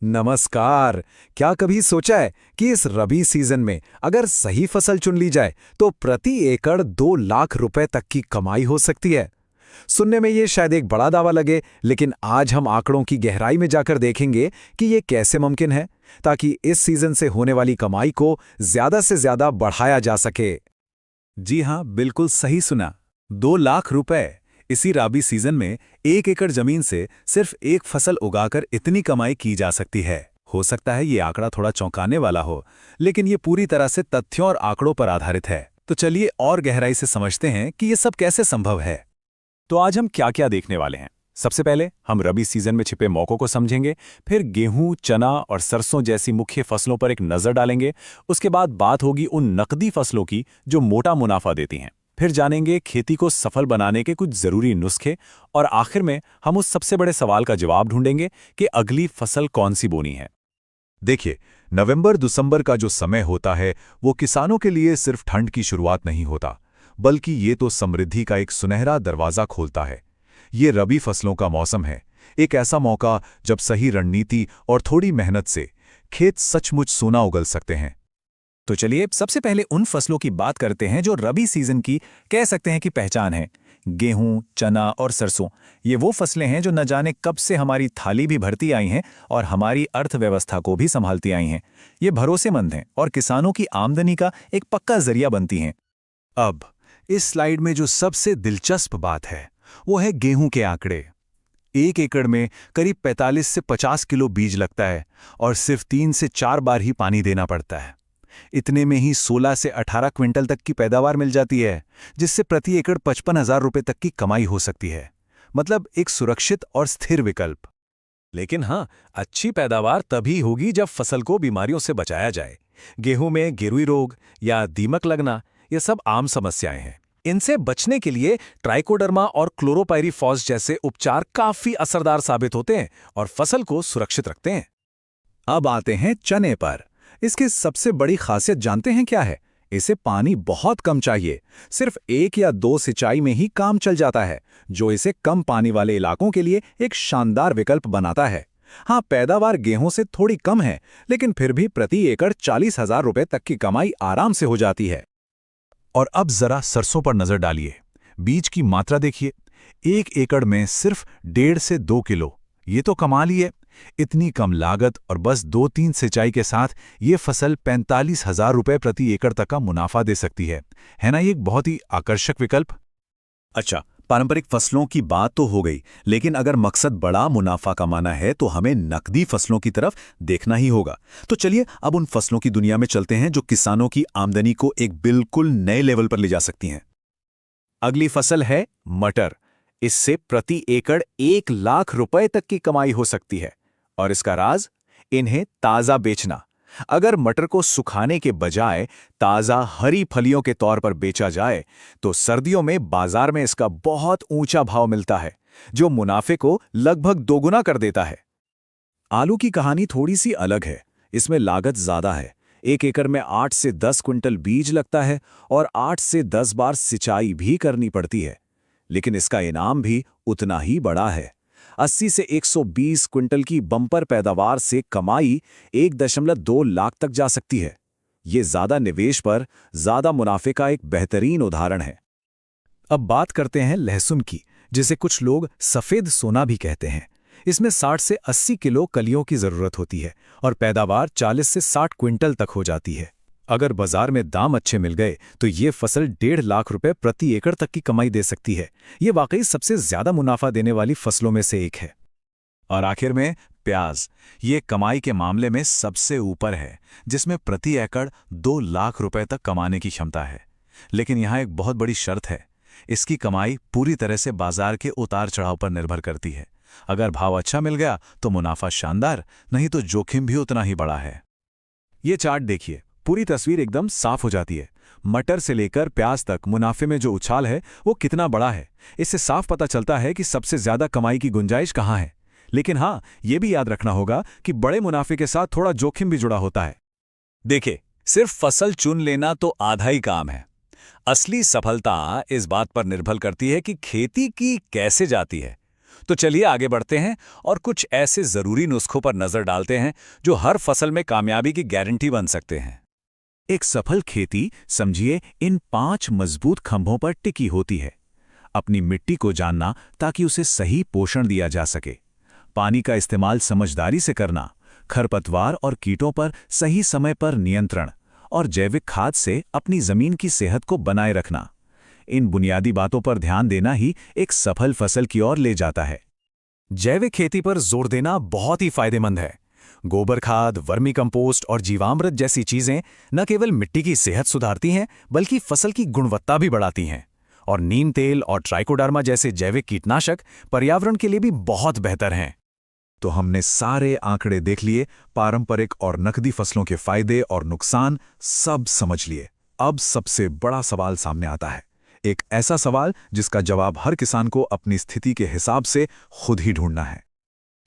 नमस्कार। क्या कभी सोचा है कि इस रबी सीजन में अगर सही फसल चुन ली जाए तो प्रति एकड़ 2 लाख रुपए तक की कमाई हो सकती है। सुनने में ये शायद एक बड़ा दावा लगे, लेकिन आज हम आंकड़ों की गहराई में जाकर देखेंगे कि ये कैसे मुमकिन है, ताकि इस सीजन से होने वाली कमाई को ज्यादा से ज्यादा बढ़ाया जा सके। जी हाँ, बिल्कुल सही सुना। 2 लाख रुपए। इसी राबी सीजन में 1 एकड़ जमीन से सिर्फ एक फसल उगाकर इतनी कमाई की जा सकती है। हो सकता है ये आंकड़ा थोड़ा चौंकाने वाला हो, लेकिन ये पूरी तरह से तथ्यों और आंकड़ों पर आधारित है। तो चलिए और गहराई से समझते हैं कि ये सब कैसे संभव है। तो आज हम क्या क्या देखने वाले हैं। सबसे पहले हम रबी सीजन में छिपे मौकों को समझेंगे, फिर गेहूं, चना और सरसों जैसी मुख्य फसलों पर एक नजर डालेंगे। उसके बाद बात होगी उन नकदी फसलों की जो मोटा मुनाफा देती हैं। फिर जानेंगे खेती को सफल बनाने के कुछ जरूरी नुस्खे, और आखिर में हम उस सबसे बड़े सवाल का जवाब ढूंढेंगे कि अगली फसल कौन सी बोनी है। देखिए, नवंबर-दिसंबर का जो समय होता है वो किसानों के लिए सिर्फ ठंड की शुरुआत नहीं होता, बल्कि ये तो समृद्धि का एक सुनहरा दरवाजा खोलता है। ये रबी फसलों का मौसम है, एक ऐसा मौका जब सही रणनीति और थोड़ी मेहनत से खेत सचमुच सोना उगल सकते हैं। तो चलिए सबसे पहले उन फसलों की बात करते हैं जो रबी सीजन की कह सकते हैं कि पहचान है। गेहूं, चना और सरसों, ये वो फसलें हैं जो न जाने कब से हमारी थाली भी भरती आई हैं और हमारी अर्थव्यवस्था को भी संभालती आई हैं। ये भरोसेमंद हैं और किसानों की आमदनी का एक पक्का जरिया बनती हैं। अब इस स्लाइड में जो सबसे दिलचस्प बात है वो है गेहूं के आंकड़े। 1 एकड़ में करीब 45 से 50 किलो बीज लगता है और सिर्फ 3 से 4 बार ही पानी देना पड़ता है। इतने में ही 16 से 18 क्विंटल तक की पैदावार मिल जाती है, जिससे प्रति एकड़ 55,000 रुपए तक की कमाई हो सकती है। मतलब एक सुरक्षित और स्थिर विकल्प। लेकिन हाँ, अच्छी पैदावार तभी होगी जब फसल को बीमारियों से बचाया जाए। गेहूं में गिरुई रोग या दीमक लगना, ये सब आम समस्याएं हैं। इनसे बचने के लिए ट्राइकोडर्मा और क्लोरोपाइरीफॉस जैसे उपचार काफी असरदार साबित होते हैं और फसल को सुरक्षित रखते हैं। अब आते हैं चने पर। इसकी सबसे बड़ी खासियत जानते हैं क्या है? इसे पानी बहुत कम चाहिए, सिर्फ 1 या 2 सिंचाई में ही काम चल जाता है, जो इसे कम पानी वाले इलाकों के लिए एक शानदार विकल्प बनाता है। हाँ, पैदावार गेहूं से थोड़ी कम है, लेकिन फिर भी प्रति एकड़ 40,000 रुपए तक की कमाई आराम से हो जाती है। और अब जरा सरसों पर नजर डालिए। बीज की मात्रा देखिए, 1 एकड़ में सिर्फ 1.5 से 2 किलो। ये तो कमाल ही है। इतनी कम लागत और बस 2-3 सिंचाई के साथ ये फसल 45,000 रुपए प्रति एकड़ तक का मुनाफा दे सकती है ना? ये एक बहुत ही आकर्षक विकल्प। अच्छा, पारंपरिक फसलों की बात तो हो गई, लेकिन अगर मकसद बड़ा मुनाफा कमाना है तो हमें नकदी फसलों की तरफ देखना ही होगा। तो चलिए अब उन फसलों की दुनिया में चलते हैं जो किसानों की आमदनी को एक बिल्कुल नए लेवल पर ले जा सकती हैं। अगली फसल है मटर। इससे प्रति एकड़ 1 लाख रुपए तक की कमाई हो सकती है, और इसका राज इन्हें ताजा बेचना। अगर मटर को सुखाने के बजाय ताजा हरी फलियों के तौर पर बेचा जाए तो सर्दियों में बाजार में इसका बहुत ऊंचा भाव मिलता है, जो मुनाफे को लगभग दोगुना कर देता है। आलू की कहानी थोड़ी सी अलग है। इसमें लागत ज्यादा है। 1 एकड़ में 8 से 10 क्विंटल बीज लगता है और 8 से 10 बार सिंचाई भी करनी पड़ती है, लेकिन इसका इनाम भी उतना ही बड़ा है। 80 से 120 क्विंटल की बम्पर पैदावार से कमाई 1.2 लाख तक जा सकती है। ये ज्यादा निवेश पर ज्यादा मुनाफे का एक बेहतरीन उदाहरण है। अब बात करते हैं लहसुन की, जिसे कुछ लोग सफेद सोना भी कहते हैं। इसमें 60 से 80 किलो कलियों की जरूरत होती है और पैदावार 40 से 60 क्विंटल तक हो जाती है। अगर बाजार में दाम अच्छे मिल गए तो ये फसल 1.5 लाख रुपए प्रति एकड़ तक की कमाई दे सकती है। ये वाकई सबसे ज्यादा मुनाफा देने वाली फसलों में से एक है। और आखिर में प्याज। ये कमाई के मामले में सबसे ऊपर है, जिसमें प्रति एकड़ 2 लाख रुपए तक कमाने की क्षमता है। लेकिन यहाँ एक बहुत बड़ी शर्त है। इसकी कमाई पूरी तरह से बाजार के उतार चढ़ाव पर निर्भर करती है। अगर भाव अच्छा मिल गया तो मुनाफा शानदार, नहीं तो जोखिम भी उतना ही बड़ा है। ये चार्ट देखिए, पूरी तस्वीर एकदम साफ हो जाती है। मटर से लेकर प्याज तक मुनाफे में जो उछाल है वो कितना बड़ा है। इससे साफ पता चलता है कि सबसे ज्यादा कमाई की गुंजाइश कहाँ है। लेकिन हाँ, ये भी याद रखना होगा कि बड़े मुनाफे के साथ थोड़ा जोखिम भी जुड़ा होता है। देखिए, सिर्फ फसल चुन लेना तो आधा ही काम है। असली सफलता इस बात पर निर्भर करती है कि खेती की कैसे जाती है। तो चलिए आगे बढ़ते हैं और कुछ ऐसे ज़रूरी नुस्खों पर नज़र डालते हैं जो हर फसल में कामयाबी की गारंटी बन सकते हैं। एक सफल खेती समझिए इन 5 मजबूत खंभों पर टिकी होती है। अपनी मिट्टी को जानना ताकि उसे सही पोषण दिया जा सके, पानी का इस्तेमाल समझदारी से करना, खरपतवार और कीटों पर सही समय पर नियंत्रण और जैविक खाद से अपनी जमीन की सेहत को बनाए रखना। इन बुनियादी बातों पर ध्यान देना ही एक सफल फसल की ओर ले जाता है। जैविक खेती पर जोर देना बहुत ही फायदेमंद है। गोबर खाद, वर्मी कंपोस्ट और जीवामृत जैसी चीजें न केवल मिट्टी की सेहत सुधारती हैं बल्कि फसल की गुणवत्ता भी बढ़ाती हैं। और नीम तेल और ट्राइकोडर्मा जैसे जैविक कीटनाशक पर्यावरण के लिए भी बहुत बेहतर हैं। तो हमने सारे आंकड़े देख लिए, पारंपरिक और नकदी फसलों के फायदे और नुकसान सब समझ लिए। अब सबसे बड़ा सवाल सामने आता है, एक ऐसा सवाल जिसका जवाब हर किसान को अपनी स्थिति के हिसाब से खुद ही ढूंढना है।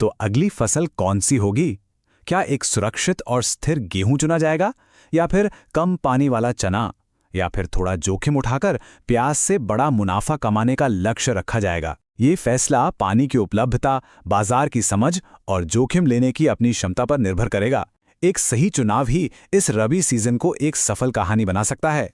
तो अगली फसल कौन सी होगी? क्या एक सुरक्षित और स्थिर गेहूं चुना जाएगा, या फिर कम पानी वाला चना, या फिर थोड़ा जोखिम उठाकर प्याज से बड़ा मुनाफा कमाने का लक्ष्य रखा जाएगा? ये फैसला पानी की उपलब्धता, बाजार की समझ और जोखिम लेने की अपनी क्षमता पर निर्भर करेगा। एक सही चुनाव ही इस रबी सीजन को एक सफल कहानी बना सकता है।